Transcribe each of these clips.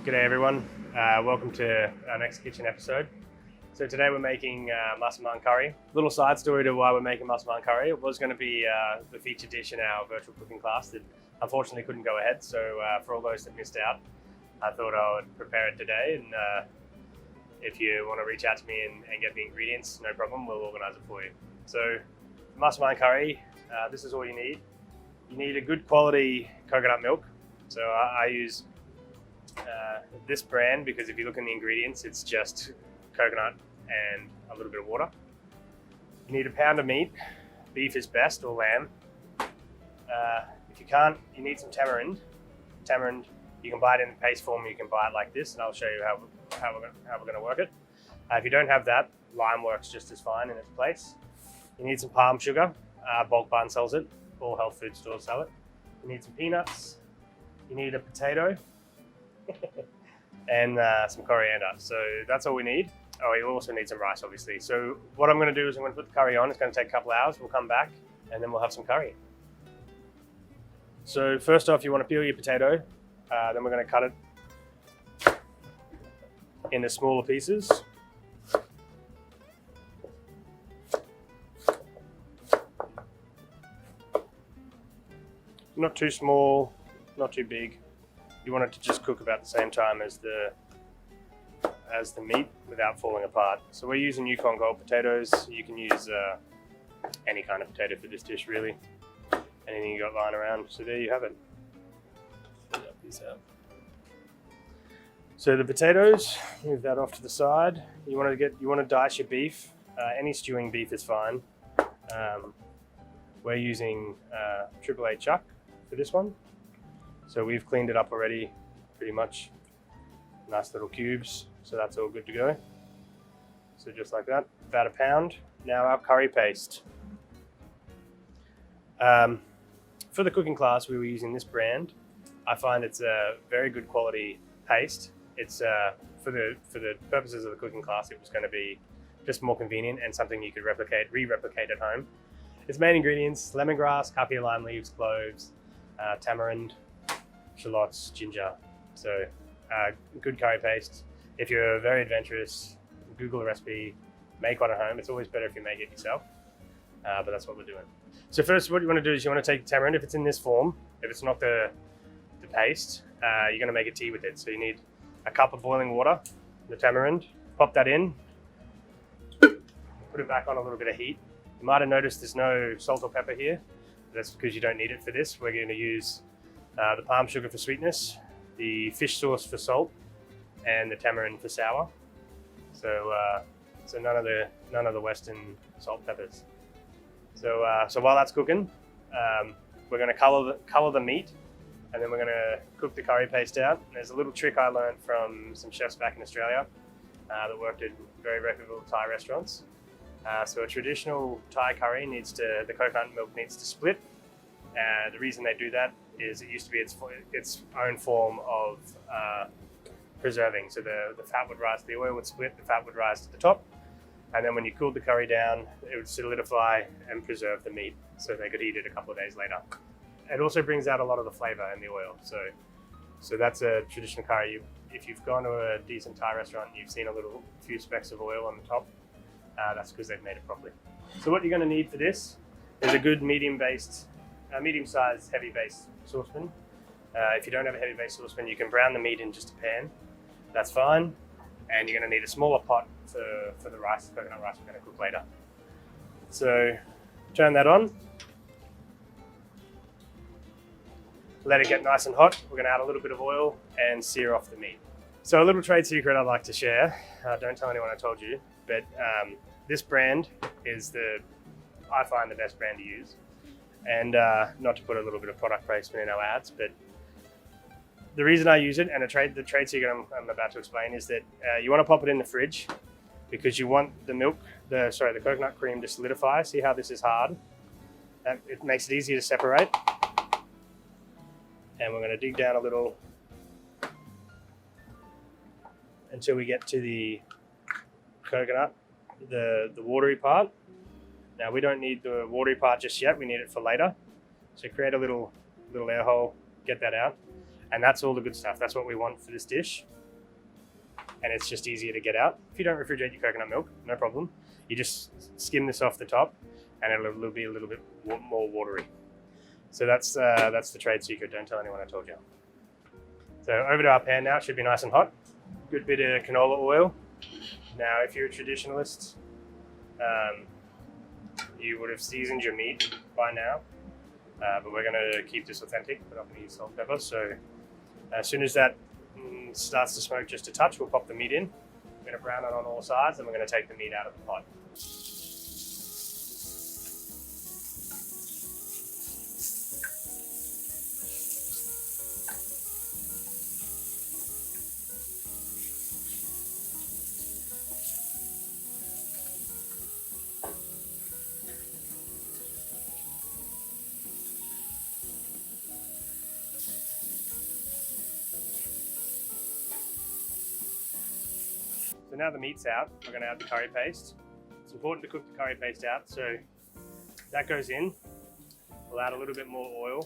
G'day everyone, welcome to our next kitchen episode. So today we're making Massaman curry. Little side story to why we're making Massaman curry. It was going to be the featured dish in our virtual cooking class that unfortunately couldn't go ahead. So for all those that missed out, I thought I would prepare it today. And if you want to reach out to me and get the ingredients, no problem, we'll organise it for you. So Massaman curry, this is all you need. You need a good quality coconut milk. So I use this brand because if you look in the ingredients, it's just coconut and a little bit of water. You need a pound of meat. Beef is best, or lamb. If you can't, you need some tamarind. Tamarind, you can buy it in paste form, you can buy it like this, and I'll show you how we're going to work it. If you don't have that, lime works just as fine in its place. You need some palm sugar. Bulk Barn sells it. All health food stores sell it. You need some peanuts. You need a potato. And some coriander. So that's all we need. Oh, you also need some rice, obviously. So what I'm going to do is I'm going to put the curry on. It's going to take a couple hours. We'll come back and then we'll have some curry. So first off, you want to peel your potato. Then we're going to cut it into smaller pieces. Not too small, not too big. You want it to just cook about the same time as the meat without falling apart. So we're using Yukon Gold potatoes. You can use any kind of potato for this dish, really. Anything you got lying around. So there you have it. So the potatoes, move that off to the side. You want to dice your beef. Any stewing beef is fine. We're using Triple A chuck for this one. So we've cleaned it up already, pretty much. Nice little cubes, so that's all good to go. So just like that, about a pound. Now our curry paste. For the cooking class, we were using this brand. I find it's a very good quality paste. It's for the purposes of the cooking class, it was going to be just more convenient and something you could re-replicate at home. Its main ingredients: lemongrass, kaffir lime leaves, cloves, tamarind, shallots, ginger. So good curry paste. If you're very adventurous, Google a recipe, make one at home. It's always better if you make it yourself, but that's what we're doing. So first, what you want to do is you want to take the tamarind. If it's in this form, if it's not the paste, you're going to make a tea with it. So you need a cup of boiling water, the tamarind, pop that in, put it back on a little bit of heat. You might have noticed there's no salt or pepper here. That's because you don't need it for this. We're going to use the palm sugar for sweetness, the fish sauce for salt, and the tamarind for sour. So none of the Western salt peppers. So while that's cooking, we're going to color the meat, and then we're going to cook the curry paste out. And there's a little trick I learned from some chefs back in Australia that worked in very reputable Thai restaurants. So a traditional Thai curry the coconut milk needs to split. The reason they do that is it used to be its own form of preserving. So the fat would rise, the oil would split, the fat would rise to the top, and then when you cooled the curry down, it would solidify and preserve the meat so they could eat it a couple of days later. It also brings out a lot of the flavor in the oil. So that's a traditional curry. If you've gone to a decent Thai restaurant and you've seen a few specks of oil on the top, that's because they've made it properly. So what you're going to need for this is a good medium-sized, heavy-based saucepan. If you don't have a heavy-based saucepan, you can brown the meat in just a pan. That's fine. And you're going to need a smaller pot for the rice, coconut rice we're going to cook later. So turn that on. Let it get nice and hot. We're going to add a little bit of oil and sear off the meat. So a little trade secret I'd like to share. Don't tell anyone I told you, but this brand is I find the best brand to use. And not to put a little bit of product placement in our ads, but the reason I use it, and the trade secret I'm about to explain, is that you want to pop it in the fridge because you want the coconut cream to solidify. See how this is hard? It makes it easier to separate. And we're going to dig down a little until we get to the coconut, the watery part. Now we don't need the watery part just yet, we need it for later. So create a little air hole, get that out. And that's all the good stuff. That's what we want for this dish. And it's just easier to get out. If you don't refrigerate your coconut milk, no problem. You just skim this off the top and it'll be a little bit more watery. So that's the trade secret. Don't tell anyone I told you. So over to our pan now. It should be nice and hot. Good bit of canola oil. Now, if you're a traditionalist, you would have seasoned your meat by now. But we're going to keep this authentic. We're not going to use salt and pepper. So as soon as that starts to smoke just a touch, we'll pop the meat in. We're going to brown it on all sides, and we're going to take the meat out of the pot. So now the meat's out, we're going to add the curry paste. It's important to cook the curry paste out, so that goes in. We'll add a little bit more oil.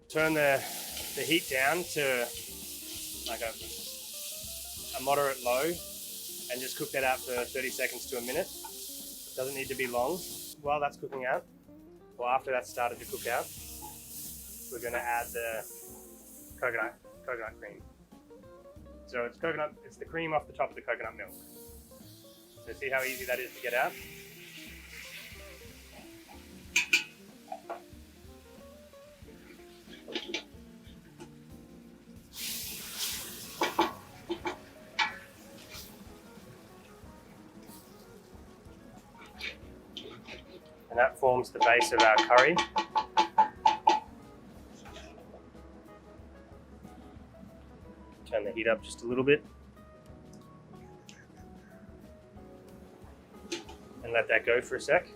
Turn the heat down to like a moderate low and just cook that out for 30 seconds to a minute. Doesn't need to be long. While that's cooking out, or after that's started to cook out, we're going to add the coconut cream. So it's the cream off the top of the coconut milk. So see how easy that is to get out? And that forms the base of our curry. Turn the heat up just a little bit. And let that go for a sec.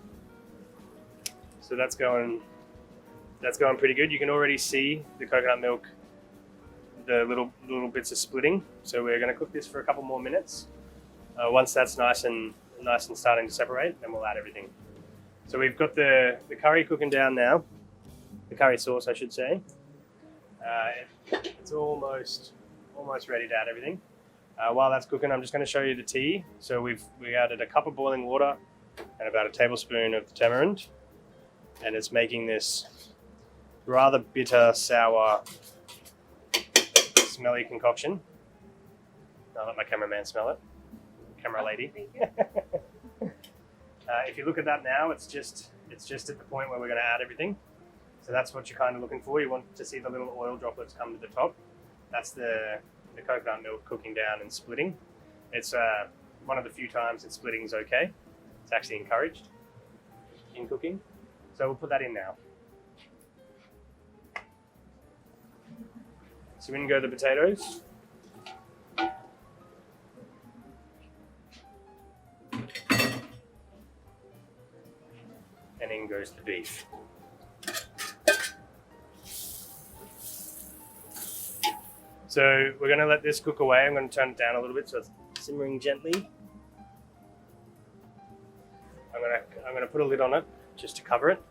So that's going pretty good. You can already see the coconut milk, the little bits are splitting. So we're going to cook this for a couple more minutes. Once that's nice and starting to separate, then we'll add everything. So we've got the curry cooking down now, the curry sauce I should say. It's almost ready to add everything. While that's cooking, I'm just going to show you the tea. So we added a cup of boiling water and about a tablespoon of the tamarind. And it's making this rather bitter, sour, smelly concoction. I'll let my cameraman smell it. Camera lady. If you look at that now, it's just at the point where we're going to add everything. So that's what you're kind of looking for. You want to see the little oil droplets come to the top. That's the coconut milk cooking down and splitting. It's one of the few times that splitting is okay. It's actually encouraged in cooking. So we'll put that in now. So in go the potatoes. And in goes the beef. So we're going to let this cook away. I'm going to turn it down a little bit so it's simmering gently. I'm going to put a lid on it just to cover it,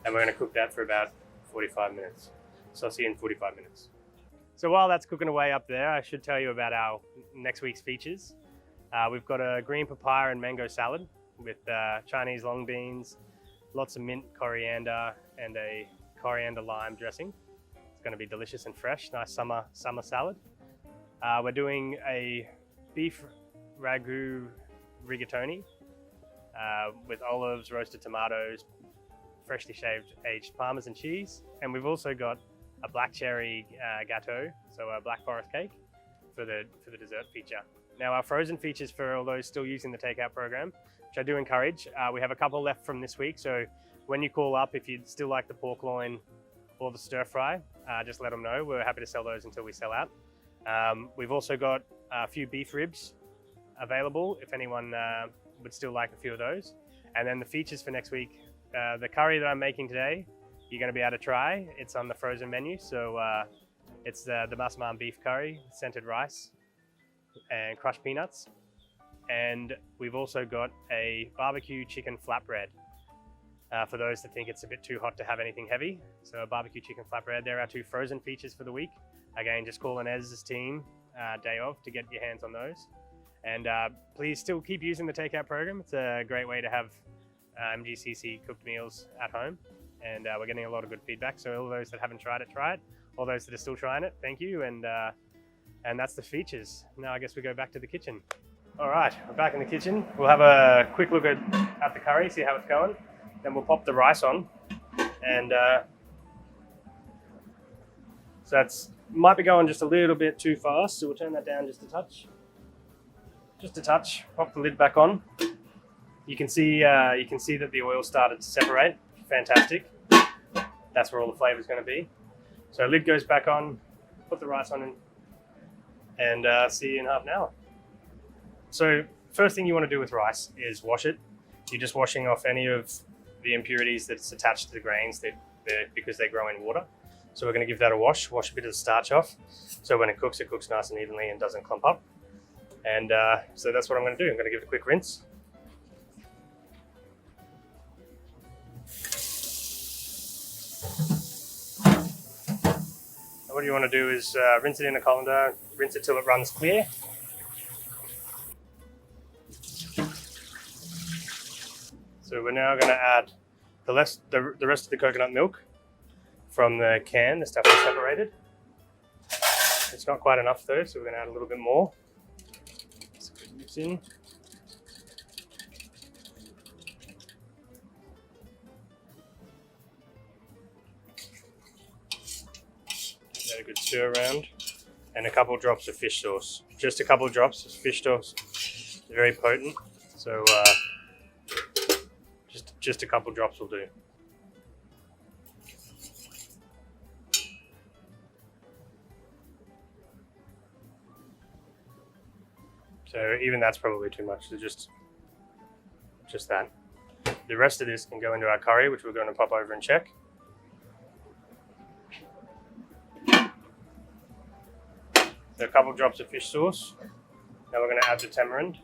and we're going to cook that for about 45 minutes. So I'll see you in 45 minutes. So while that's cooking away up there, I should tell you about our next week's features. We've got a green papaya and mango salad with Chinese long beans, lots of mint, coriander, and a coriander lime dressing. It's going to be delicious and fresh, nice summer salad. We're doing a beef ragu rigatoni with olives, roasted tomatoes, freshly shaved aged parmesan cheese, and we've also got a black cherry gâteau, so a black forest cake for the dessert feature. Now our frozen features for all those still using the takeout program, which I do encourage, we have a couple left from this week, so when you call up, if you'd still like the pork loin or the stir fry, just let them know. We're happy to sell those until we sell out. We've also got a few beef ribs available if anyone would still like a few of those. And then the features for next week, the curry that I'm making today, you're going to be able to try. It's on the frozen menu, so it's the Massaman beef curry, scented rice and crushed peanuts. and we've also got a barbecue chicken flatbread. For those that think it's a bit too hot to have anything heavy. So a barbecue chicken flatbread, they're our 2 frozen features for the week. Again, just call an Ez's team day off to get your hands on those. And please still keep using the takeout program. It's a great way to have MGCC cooked meals at home. And we're getting a lot of good feedback. So all those that haven't tried it, try it. All those that are still trying it, thank you. And that's the features. Now I guess we go back to the kitchen. All right, we're back in the kitchen. We'll have a quick look at the curry, see how it's going. Then we'll pop the rice on, and so that's might be going just a little bit too fast, so we'll turn that down just a touch. Pop the lid back on. You can see that the oil started to separate. Fantastic. That's where all the flavor is going to be. So lid goes back on. Put the rice on, and see you in half an hour. So first thing you want to do with rice is wash it. You're just washing off any of the impurities that's attached to the grains because they grow in water. So we're going to give that a wash a bit of the starch off. So when it cooks nice and evenly and doesn't clump up. And so that's what I'm going to do. I'm going to give it a quick rinse. And what you want to do is rinse it in a colander, rinse it till it runs clear. So we're now going to add the rest of the coconut milk from the can, the stuff we separated. It's not quite enough though, so we're going to add a little bit more. So mix in. Give that a good stir around. And a couple drops of fish sauce. Just a couple of drops of fish sauce. It's very potent, so just a couple drops will do. So even that's probably too much, so just that. The rest of this can go into our curry, which we're going to pop over and check. So a couple drops of fish sauce. Now we're going to add the tamarind.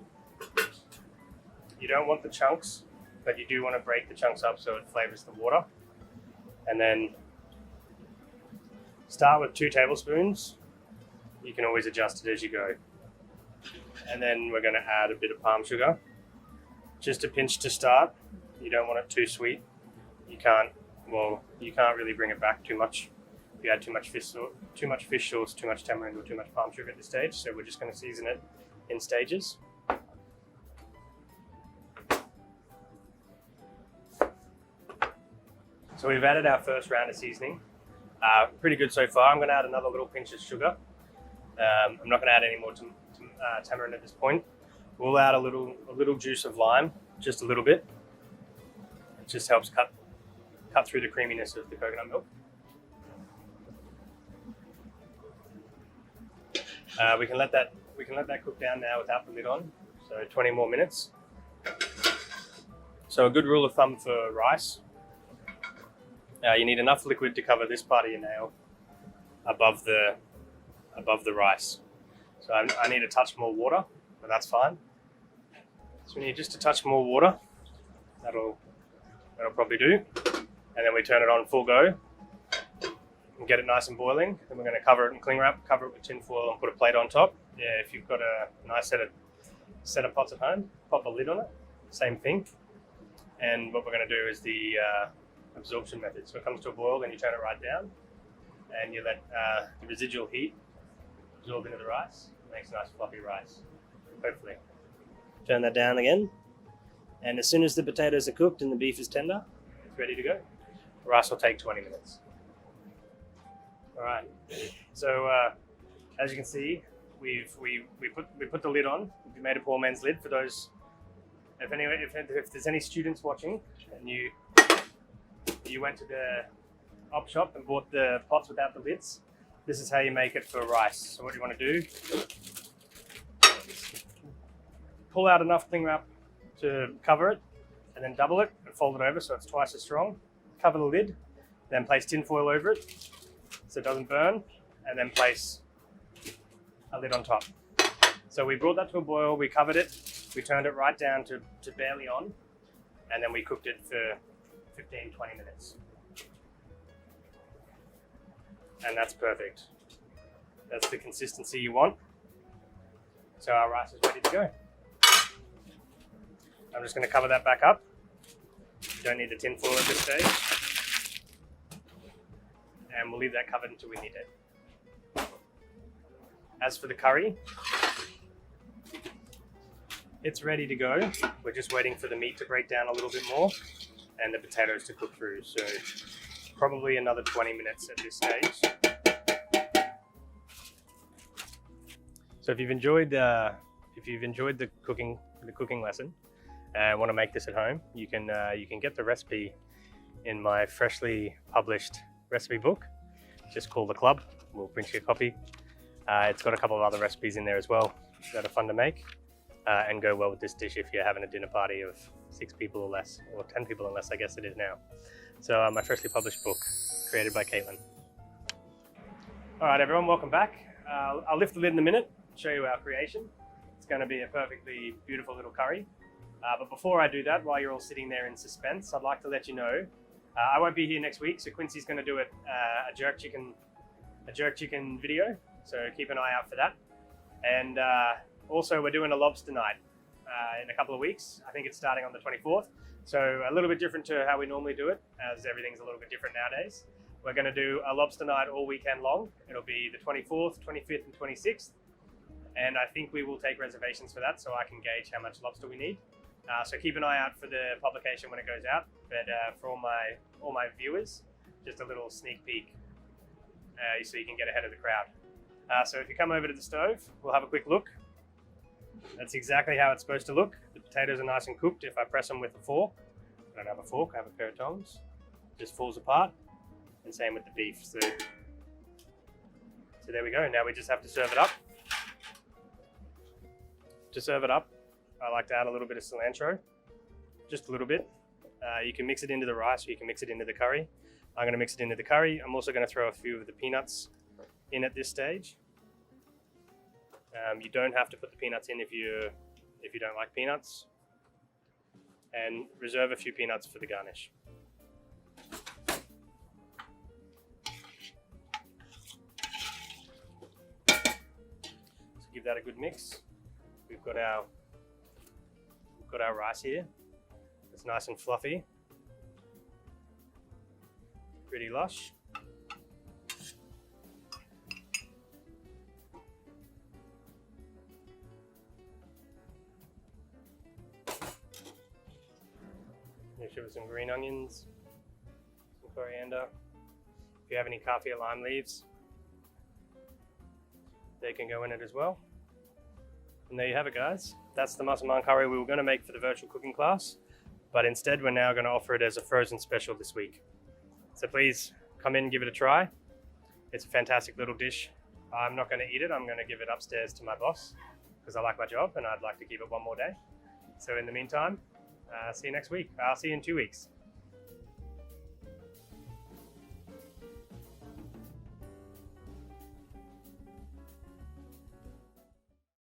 You don't want the chunks, but you do want to break the chunks up so it flavors the water. And then start with 2 tablespoons. You can always adjust it as you go. And then we're going to add a bit of palm sugar. Just a pinch to start. You don't want it too sweet. You can't really bring it back too much. If you add too much fish sauce, too much tamarind, or too much palm sugar at this stage. So we're just going to season it in stages. So we've added our first round of seasoning. Pretty good so far. I'm going to add another little pinch of sugar. I'm not going to add any more tamarind at this point. We'll add a little juice of lime, just a little bit. It just helps cut through the creaminess of the coconut milk. We can let that cook down now without the lid on. So 20 more minutes. So a good rule of thumb for rice. You need enough liquid to cover this part of your nail above the rice. So I need a touch more water, but that's fine. So we need just a touch more water. That'll probably do. And then we turn it on full go and get it nice and boiling. Then we're going to cover it in cling wrap, cover it with tin foil, and put a plate on top. Yeah, if you've got a nice set of pots at home, pop a lid on it. Same thing. And what we're going to do is the absorption method. So it comes to a boil, then you turn it right down, and you let the residual heat absorb into the rice. It makes nice fluffy rice, hopefully. Turn that down again, and as soon as the potatoes are cooked and the beef is tender, it's ready to go. The rice will take 20 minutes. All right. So as you can see, we put the lid on. We made a poor man's lid for those. If there's any students watching, and you went to the op shop and bought the pots without the lids, this is how you make it for rice. So what you want to do, pull out enough cling wrap to cover it, and then double it and fold it over so it's twice as strong. Cover the lid, then place tin foil over it so it doesn't burn, and then place a lid on top. So we brought that to a boil, we covered it, We turned it right down to barely on, and then we cooked it for 15-20 minutes. And that's perfect. That's the consistency you want. So our rice is ready to go. I'm just going to cover that back up. You don't need the tin foil at this stage. And we'll leave that covered until we need it. As for the curry, it's ready to go. We're just waiting for the meat to break down a little bit more and the potatoes to cook through. So probably another 20 minutes at this stage. So if you've enjoyed the cooking lesson and want to make this at home, you can get the recipe in my freshly published recipe book. Just call the club. We'll print you a copy. It's got a couple of other recipes in there as well that are fun to make and go well with this dish if you're having a dinner party of 6 people or less, or 10 people or less, I guess it is now. So my freshly published book, created by Caitlin. All right, everyone, welcome back. I'll lift the lid in a minute, show you our creation. It's going to be a perfectly beautiful little curry. But before I do that, while you're all sitting there in suspense, I'd like to let you know I won't be here next week, so Quincy's going to do a jerk chicken video. So keep an eye out for that. And also, we're doing a lobster night in a couple of weeks. I think it's starting on the 24th. So a little bit different to how we normally do it, as everything's a little bit different nowadays. We're going to do a lobster night all weekend long. It'll be the 24th, 25th, and 26th. And I think we will take reservations for that so I can gauge how much lobster we need. So keep an eye out for the publication when it goes out. But for all my viewers, just a little sneak peek so you can get ahead of the crowd. So if you come over to the stove, we'll have a quick look. That's exactly how it's supposed to look. The potatoes are nice and cooked. If I press them with a fork, I don't have a fork, I have a pair of tongs. It just falls apart. And same with the beef. So there we go. Now we just have to serve it up. To serve it up, I like to add a little bit of cilantro, just a little bit. You can mix it into the rice or you can mix it into the curry. I'm going to mix it into the curry. I'm also going to throw a few of the peanuts in at this stage. You don't have to put the peanuts in if you don't like peanuts, and reserve a few peanuts for the garnish. So give that a good mix. We've got our rice here. It's nice and fluffy, pretty lush. Finish it with some green onions, some coriander. If you have any kaffir lime leaves, they can go in it as well. And there you have it, guys. That's the Massaman curry we were going to make for the virtual cooking class, but instead we're now going to offer it as a frozen special this week. So please come in and give it a try. It's a fantastic little dish. I'm not going to eat it. I'm going to give it upstairs to my boss because I like my job and I'd like to keep it one more day. So in the meantime, see you next week. I'll see you in 2 weeks.